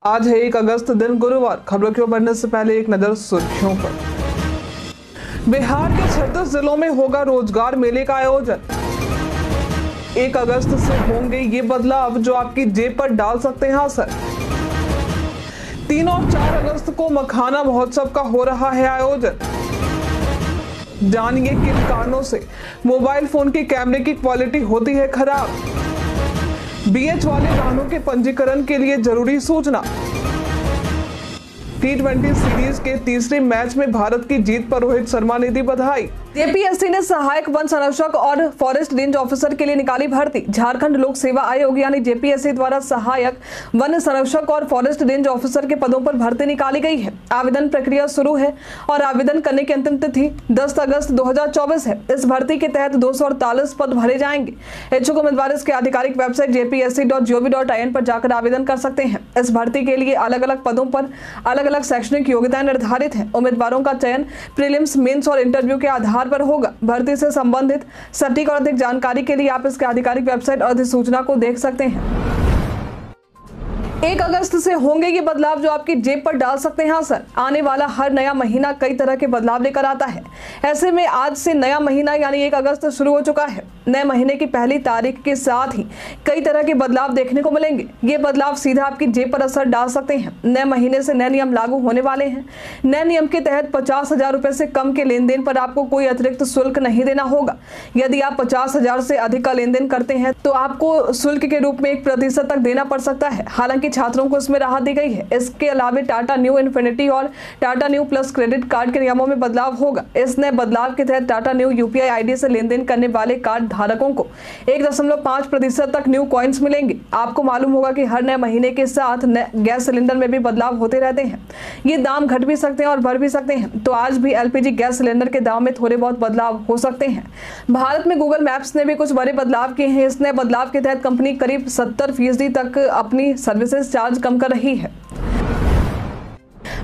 आज है 1 अगस्त दिन गुरुवार। खबरों की ओर बढ़ने से पहले एक नजर सुर्खियों पर। बिहार के 36 जिलों में होगा रोजगार मेले का आयोजन। 1 अगस्त से होंगे ये बदलाव जो आपकी जेब पर डाल सकते हैं असर। 3 और 4 अगस्त को मखाना महोत्सव का हो रहा है आयोजन। जानिए किन कारणों से मोबाइल फोन के कैमरे की क्वालिटी होती है खराब। BH वाले वाहनों के पंजीकरण के लिए जरूरी सूचना। T20 सीरीज के तीसरे मैच में भारत की जीत पर रोहित शर्मा ने दी बधाई। जेपीएससी ने सहायक वन संरक्षक और फॉरेस्ट रेंज ऑफिसर के लिए निकाली भर्ती। झारखंड लोक सेवा आयोग यानी जेपीएससी द्वारा सहायक वन संरक्षक और फॉरेस्ट रेंज ऑफिसर के पदों पर भर्ती निकाली गई है। आवेदन प्रक्रिया शुरू है और आवेदन करने की अंतिम तिथि 10 अगस्त 2024 है। इस भर्ती के तहत 248 पद भरे जाएंगे। इच्छुक उम्मीदवार इसके आधिकारिक वेबसाइट jpsc.gov.in पर जाकर आवेदन कर सकते हैं। इस भर्ती के लिए अलग अलग पदों पर अलग अलग शैक्षणिक योग्यताएं निर्धारित हैं। उम्मीदवारों का चयन प्रीलिम्स, मेंस और इंटरव्यू के आधार पर होगा। भर्ती से संबंधित सटीक और अधिक जानकारी के लिए आप इसके आधिकारिक वेबसाइट और अधिसूचना को देख सकते हैं। 1 अगस्त से होंगे ये बदलाव जो आपकी जेब पर डाल सकते हैं असर। आने वाला हर नया महीना कई तरह के बदलाव लेकर आता है। ऐसे में आज से नया महीना यानी 1 अगस्त शुरू हो चुका है। नए महीने की पहली तारीख के साथ ही कई तरह के बदलाव देखने को मिलेंगे। ये बदलाव सीधा आपकी जेब पर असर डाल सकते हैं। नए महीने से नए नियम लागू होने वाले हैं। नए नियम के तहत 50,000 रुपए से कम के लेन देन पर आपको कोई अतिरिक्त शुल्क नहीं देना होगा। यदि आप 50,000 से अधिक का लेन देन करते हैं तो आपको शुल्क के रूप में 1% तक देना पड़ सकता है। हालांकि छात्रों को इसमें राहत दी गई है। इसके अलावा टाटा न्यू इन्फिनिटी और Tata new plus credit card के नियमों में बदलाव होगा। इस नए बदलाव के तहत टाटा न्यू UPI ID से लेन देन करने वाले कार्ड धारकों को 1.5% तक न्यू कॉइन्स मिलेंगे। आपको मालूम होगा कि हर नए महीने के साथ गैस सिलेंडर में भी बदलाव होते रहते हैं। ये दाम घट भी सकते हैं और बढ़ भी सकते हैं। तो आज भी LPG गैस सिलेंडर के दाम में थोड़े बहुत बदलाव हो सकते हैं। भारत में गूगल मैप्स ने भी कुछ बड़े बदलाव किए हैं। इस नए बदलाव के तहत कंपनी करीब 70% तक अपनी सर्विसेज चार्ज कम कर रही है।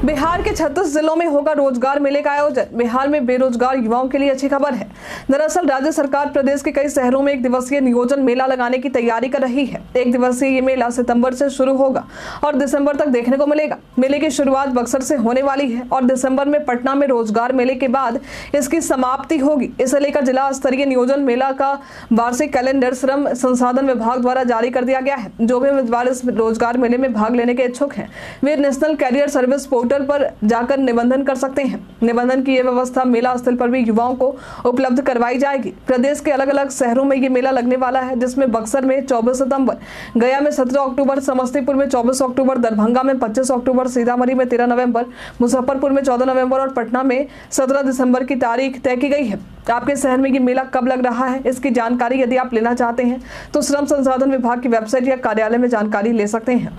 बिहार के 36 जिलों में होगा रोजगार मेले का आयोजन। बिहार में बेरोजगार युवाओं के लिए अच्छी खबर है। दरअसल राज्य सरकार प्रदेश के कई शहरों में 1 दिवसीय नियोजन मेला लगाने की तैयारी कर रही है। 1 दिवसीय ये मेला सितंबर से शुरू होगा और दिसंबर तक देखने को मिलेगा। मेले की शुरुआत बक्सर से होने वाली है और दिसंबर में पटना में रोजगार मेले के बाद इसकी समाप्ति होगी। इसे लेकर जिला स्तरीय नियोजन मेला का वार्षिक कैलेंडर श्रम संसाधन विभाग द्वारा जारी कर दिया गया है। जो भी उम्मीदवार इस रोजगार मेले में भाग लेने के इच्छुक हैं वे नेशनल कैरियर सर्विस पोर्टल पर जाकर निबंधन कर सकते हैं। निबंधन की यह व्यवस्था मेला स्थल पर भी युवाओं को उपलब्ध करवाई जाएगी। प्रदेश के अलग अलग शहरों में ये मेला लगने वाला है, जिसमें बक्सर में 24 सितंबर, गया में 17 अक्टूबर, समस्तीपुर में 24 अक्टूबर, दरभंगा में 25 अक्टूबर, सीतामढ़ी में 13 नवंबर, मुजफ्फरपुर में 14 नवंबर और पटना में 17 दिसंबर की तारीख तय की गई है। आपके शहर में ये मेला कब लग रहा है इसकी जानकारी यदि आप लेना चाहते हैं तो श्रम संसाधन विभाग की वेबसाइट या कार्यालय में जानकारी ले सकते हैं।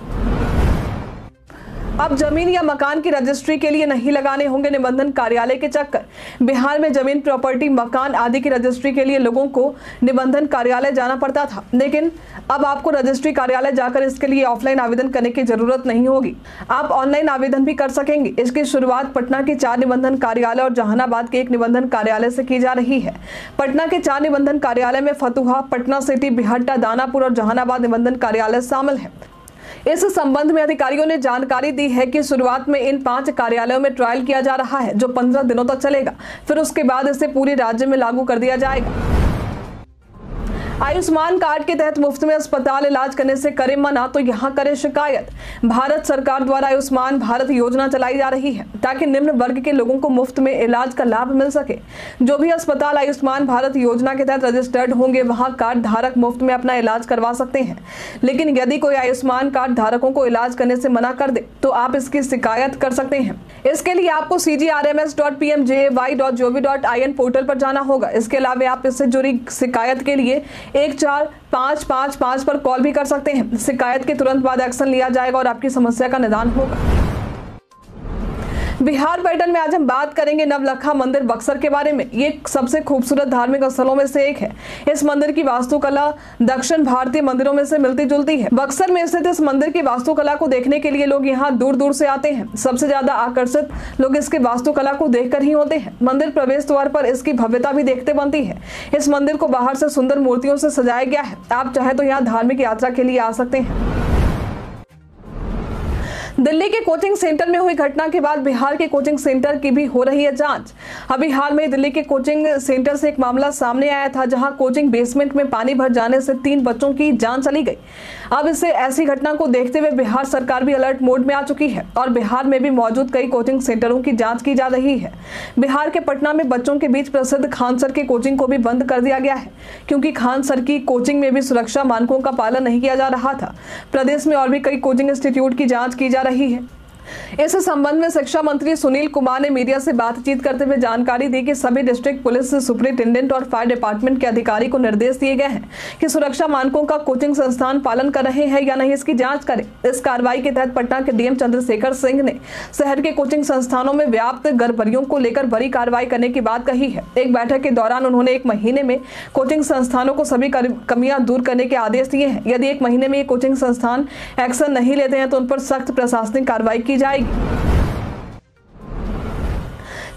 अब जमीन या मकान की रजिस्ट्री के लिए नहीं लगाने होंगे निबंधन कार्यालय के चक्कर। बिहार में जमीन, प्रॉपर्टी, मकान आदि की रजिस्ट्री के लिए लोगों को निबंधन कार्यालय जाना पड़ता था, लेकिन अब आपको रजिस्ट्री कार्यालय जाकर इसके लिए ऑफलाइन आवेदन करने की जरूरत नहीं होगी। आप ऑनलाइन आवेदन भी कर सकेंगे। इसकी शुरुआत पटना के 4 निबंधन कार्यालय और जहानाबाद के 1 निबंधन कार्यालय से की जा रही है। पटना के 4 निबंधन कार्यालय में फतुहा, पटना सिटी, बिहट्टा, दानापुर और जहानाबाद निबंधन कार्यालय शामिल है। इस संबंध में अधिकारियों ने जानकारी दी है कि शुरुआत में इन 5 कार्यालयों में ट्रायल किया जा रहा है जो 15 दिनों तक चलेगा। फिर उसके बाद इसे पूरे राज्य में लागू कर दिया जाएगा। आयुष्मान कार्ड के तहत मुफ्त में अस्पताल इलाज करने से करे मना तो यहाँ करे शिकायत। भारत सरकार द्वारा आयुष्मान भारत योजना चलाई जा रही है ताकि निम्न वर्ग के लोगों को मुफ्त में इलाज का लाभ मिल सके। जो भी अस्पताल आयुष्मान भारत योजना के तहत रजिस्टर्ड होंगे वहाँ कार्ड धारक मुफ्त में अपना इलाज करवा सकते हैं। लेकिन यदि कोई आयुष्मान कार्ड धारकों को इलाज करने से मना कर दे तो आप इसकी शिकायत कर सकते हैं। इसके लिए आपको cgrms.pmjay.gov.in पोर्टल पर जाना होगा। इसके अलावा आप इससे जुड़ी शिकायत के लिए 14555 पर कॉल भी कर सकते हैं। शिकायत के तुरंत बाद एक्शन लिया जाएगा और आपकी समस्या का निदान होगा। बिहार पर्यटन में आज हम बात करेंगे नवलखा मंदिर बक्सर के बारे में। ये सबसे खूबसूरत धार्मिक स्थलों में से एक है। इस मंदिर की वास्तुकला दक्षिण भारतीय मंदिरों में से मिलती जुलती है। बक्सर में स्थित इस मंदिर की वास्तुकला को देखने के लिए लोग यहाँ दूर दूर से आते हैं। सबसे ज्यादा आकर्षित लोग इसकी वास्तुकला को देखकर ही होते हैं। मंदिर प्रवेश द्वार पर इसकी भव्यता भी देखते बनती है। इस मंदिर को बाहर से सुंदर मूर्तियों से सजाया गया है। आप चाहे तो यहाँ धार्मिक यात्रा के लिए आ सकते हैं। दिल्ली के कोचिंग सेंटर में हुई घटना के बाद बिहार के कोचिंग सेंटर की भी हो रही है जांच। अभी हाल में दिल्ली के कोचिंग सेंटर से एक मामला सामने आया था, जहां कोचिंग बेसमेंट में पानी भर जाने से 3 बच्चों की जान चली गई। अब इससे ऐसी घटना को देखते हुए बिहार सरकार भी अलर्ट मोड में आ चुकी है और बिहार में भी मौजूद कई कोचिंग सेंटरों की जांच की जा रही है। बिहार के पटना में बच्चों के बीच प्रसिद्ध खान सर की कोचिंग को भी बंद कर दिया गया है, क्योंकि खान सर की कोचिंग में भी सुरक्षा मानकों का पालन नहीं किया जा रहा था। प्रदेश में और भी कई कोचिंग इंस्टीट्यूट की जांच की जा रही है। इस संबंध में शिक्षा मंत्री सुनील कुमार ने मीडिया से बातचीत करते हुए जानकारी दी कि सभी डिस्ट्रिक्ट पुलिस सुपरिटेंडेंट और फायर डिपार्टमेंट के अधिकारी को निर्देश दिए गए हैं कि सुरक्षा मानकों का कोचिंग संस्थान पालन कर रहे हैं या नहीं, इसकी जांच करें। इस कार्रवाई के तहत पटना के डीएम चंद्रशेखर सिंह ने शहर के कोचिंग संस्थानों में व्याप्त गड़बड़ियों को लेकर बड़ी कार्रवाई करने की बात कही है। एक बैठक के दौरान उन्होंने 1 महीने में कोचिंग संस्थानों को सभी कमियां दूर करने के आदेश दिए हैं। यदि 1 महीने में ये कोचिंग संस्थान एक्शन नहीं लेते हैं तो उन पर सख्त प्रशासनिक कार्रवाई की जाएगी।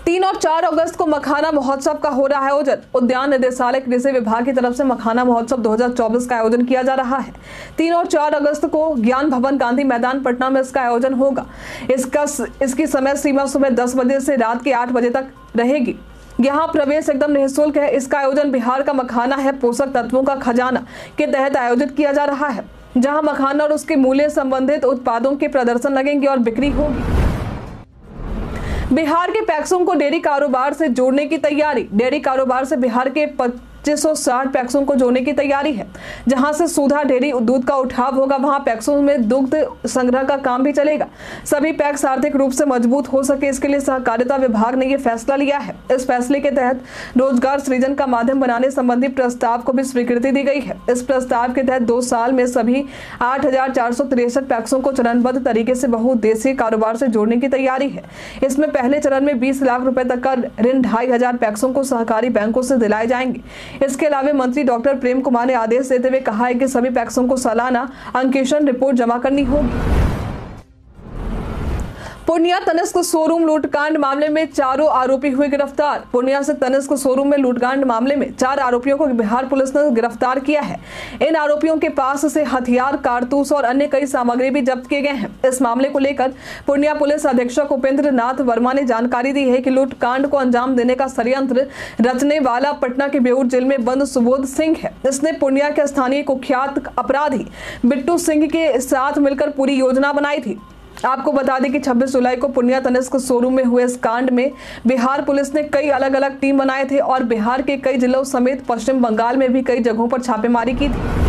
3 और 4 अगस्त को मखाना महोत्सव का हो रहा है आयोजन। उद्यान निदेशालय कृषि विभाग की तरफ से मखाना महोत्सव 2024 का आयोजन किया जा रहा है। 3 और 4 अगस्त को ज्ञान भवन गांधी मैदान पटना में इसका आयोजन होगा। इसकी समय सीमा सुबह 10 बजे से रात के 8 बजे तक रहेगी। यहाँ प्रवेश एकदम निःशुल्क है। इसका आयोजन बिहार का मखाना है पोषक तत्वों का खजाना के तहत आयोजित किया जा रहा है, जहाँ मखाना और उसके मूल्य संबंधित उत्पादों के प्रदर्शन लगेंगे और बिक्री होगी। बिहार के पैक्सों को डेयरी कारोबार से जोड़ने की तैयारी। डेयरी कारोबार से बिहार के 2560 पैक्सों को जोड़ने की तैयारी है। जहां से सुधा डेयरी दूध का उठाव होगा, वहां पैक्सों में दुग्ध संग्रह का काम भी चलेगा। सभी पैक्स आर्थिक रूप से मजबूत हो सके, इसके लिए सहकारिता विभाग ने यह फैसला लिया है। इस फैसले के तहत रोजगार सृजन का माध्यम बनाने संबंधी प्रस्ताव को भी स्वीकृति दी गई है। इस प्रस्ताव के तहत 2 साल में सभी 8463 पैक्सों को चरणबद्ध तरीके से बहुउद्देशीय कारोबार से जोड़ने की तैयारी है। इसमें पहले चरण में 20 लाख रुपए तक का ऋण 2500 पैक्सों को सहकारी बैंकों से दिलाए जाएंगे। इसके अलावा मंत्री डॉक्टर प्रेम कुमार ने आदेश देते हुए कहा है कि सभी पैक्सों को सालाना अंकेक्षण रिपोर्ट जमा करनी होगी। पूर्णिया तनिष्क शोरूम लूटकांड मामले में 4 आरोपी हुए गिरफ्तार। पूर्णिया से तनिष्क शोरूम में लूटकांड मामले में 4 आरोपियों को बिहार पुलिस ने गिरफ्तार किया है। इन आरोपियों के पास से हथियार, कारतूस और अन्य कई सामग्री भी जब्त किए गए हैं। इस मामले को लेकर पूर्णिया पुलिस अधीक्षक उपेंद्र नाथ वर्मा ने जानकारी दी है कि लूटकांड को अंजाम देने का षड्यंत्र रचने वाला पटना के बेऊर जेल में बंद सुबोध सिंह है। इसने पूर्णिया के स्थानीय कुख्यात अपराधी बिट्टू सिंह के साथ मिलकर पूरी योजना बनाई थी। आपको बता दें कि 26 जुलाई को पूर्णिया तनिष्क शोरूम में हुए इस कांड में बिहार पुलिस ने कई अलग अलग टीम बनाए थे और बिहार के कई जिलों समेत पश्चिम बंगाल में भी कई जगहों पर छापेमारी की थी।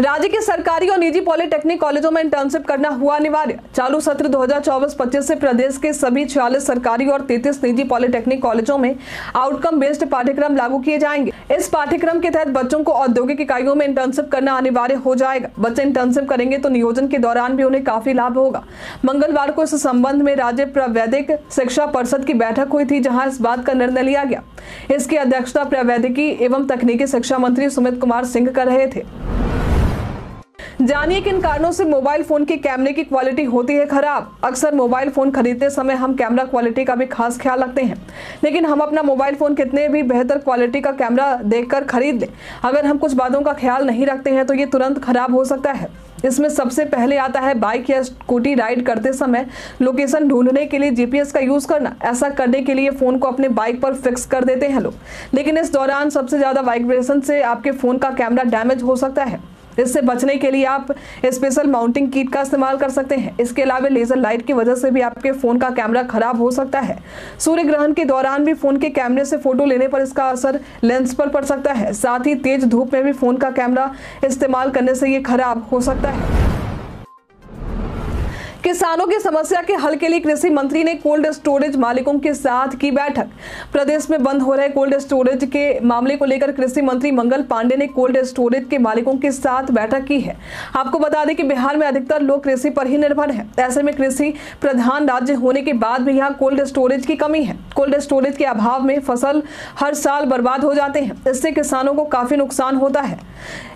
राज्य के सरकारी और निजी पॉलिटेक्निक कॉलेजों में इंटर्नशिप करना हुआ अनिवार्य। चालू सत्र 2024-25 से प्रदेश के सभी 46 सरकारी और 33 निजी पॉलिटेक्निक कॉलेजों में आउटकम बेस्ड पाठ्यक्रम लागू किए जाएंगे। इस पाठ्यक्रम के तहत बच्चों को औद्योगिक इकाइयों में इंटर्नशिप करना अनिवार्य हो जाएगा। बच्चे इंटर्नशिप करेंगे तो नियोजन के दौरान भी उन्हें काफी लाभ होगा। मंगलवार को इस संबंध में राज्य प्रावैधिक शिक्षा परिषद की बैठक हुई थी, जहाँ इस बात का निर्णय लिया गया। इसकी अध्यक्षता प्रावैधिकी एवं तकनीकी शिक्षा मंत्री सुमित कुमार सिंह कर रहे थे। जानिए किन कारणों से मोबाइल फोन के कैमरे की क्वालिटी होती है खराब। अक्सर मोबाइल फोन खरीदते समय हम कैमरा क्वालिटी का भी खास ख्याल रखते हैं, लेकिन हम अपना मोबाइल फोन कितने भी बेहतर क्वालिटी का कैमरा देखकर खरीद लें, अगर हम कुछ बातों का ख्याल नहीं रखते हैं तो ये तुरंत खराब हो सकता है। इसमें सबसे पहले आता है बाइक या स्कूटी राइड करते समय लोकेशन ढूंढने के लिए जीपीएस का यूज करना। ऐसा करने के लिए फोन को अपने बाइक पर फिक्स कर देते हैं लोग, लेकिन इस दौरान सबसे ज्यादा वाइब्रेशन से आपके फोन का कैमरा डैमेज हो सकता है। इससे बचने के लिए आप स्पेशल माउंटिंग किट का इस्तेमाल कर सकते हैं। इसके अलावा लेजर लाइट की वजह से भी आपके फोन का कैमरा खराब हो सकता है। सूर्य ग्रहण के दौरान भी फोन के कैमरे से फोटो लेने पर इसका असर लेंस पर पड़ सकता है। साथ ही तेज धूप में भी फोन का कैमरा इस्तेमाल करने से ये खराब हो सकता है। किसानों की समस्या के हल के लिए कृषि मंत्री ने कोल्ड स्टोरेज मालिकों के साथ की बैठक। प्रदेश में बंद हो रहे कोल्ड स्टोरेज के मामले को लेकर कृषि मंत्री मंगल पांडे ने कोल्ड स्टोरेज के मालिकों के साथ बैठक की है। आपको बता दें कि बिहार में अधिकतर लोग कृषि पर ही निर्भर हैं। ऐसे में कृषि प्रधान राज्य होने के बाद भी यहाँ कोल्ड स्टोरेज की कमी है। कोल्ड स्टोरेज के अभाव में फसल हर साल बर्बाद हो जाते हैं। इससे किसानों को काफी नुकसान होता है।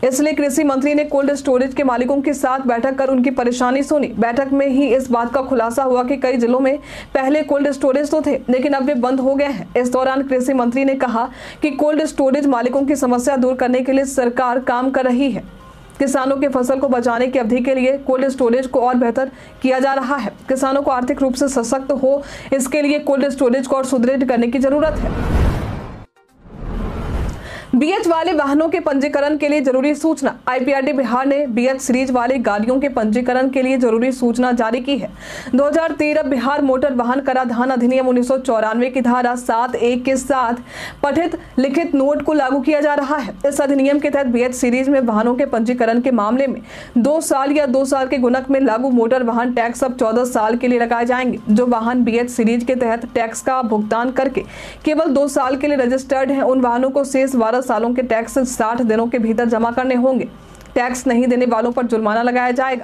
इसलिए कृषि मंत्री ने कोल्ड स्टोरेज के मालिकों के साथ बैठक कर उनकी परेशानी सुनी। बैठक में ही इस बात का खुलासा हुआ कि कई जिलों में पहले कोल्ड स्टोरेज तो थे, लेकिन अब वे बंद हो गए हैं। इस दौरान कृषि मंत्री ने कहा कि कोल्ड स्टोरेज मालिकों की समस्या दूर करने के लिए सरकार काम कर रही है। किसानों के फसल को बचाने की अवधि के लिए कोल्ड स्टोरेज को और बेहतर किया जा रहा है। किसानों को आर्थिक रूप से सशक्त हो, इसके लिए कोल्ड स्टोरेज को और सुदृढ़ करने की जरूरत है। BH वाले वाहनों के पंजीकरण के लिए जरूरी सूचना। IPRD बिहार ने BH सीरीज वाली गाड़ियों के पंजीकरण के लिए जरूरी सूचना जारी की है। 2013 बिहार मोटर वाहन कराधान अधिनियम 1994 की धारा 7(1) के साथ पठित लिखित नोट को लागू किया जा रहा है। इस अधिनियम के तहत BH सीरीज में वाहनों के पंजीकरण के मामले में 2 साल या 2 साल के गुणक में लागू मोटर वाहन टैक्स अब 14 साल के लिए लगाए जाएंगे। जो वाहन BH सीरीज के तहत टैक्स का भुगतान करके केवल 2 साल के लिए रजिस्टर्ड हैं, उन वाहनों को शेष 12 सालों के टैक्स 60 दिनों के भीतर जमा करने होंगे। टैक्स नहीं देने वालों पर जुर्माना लगाया जाएगा।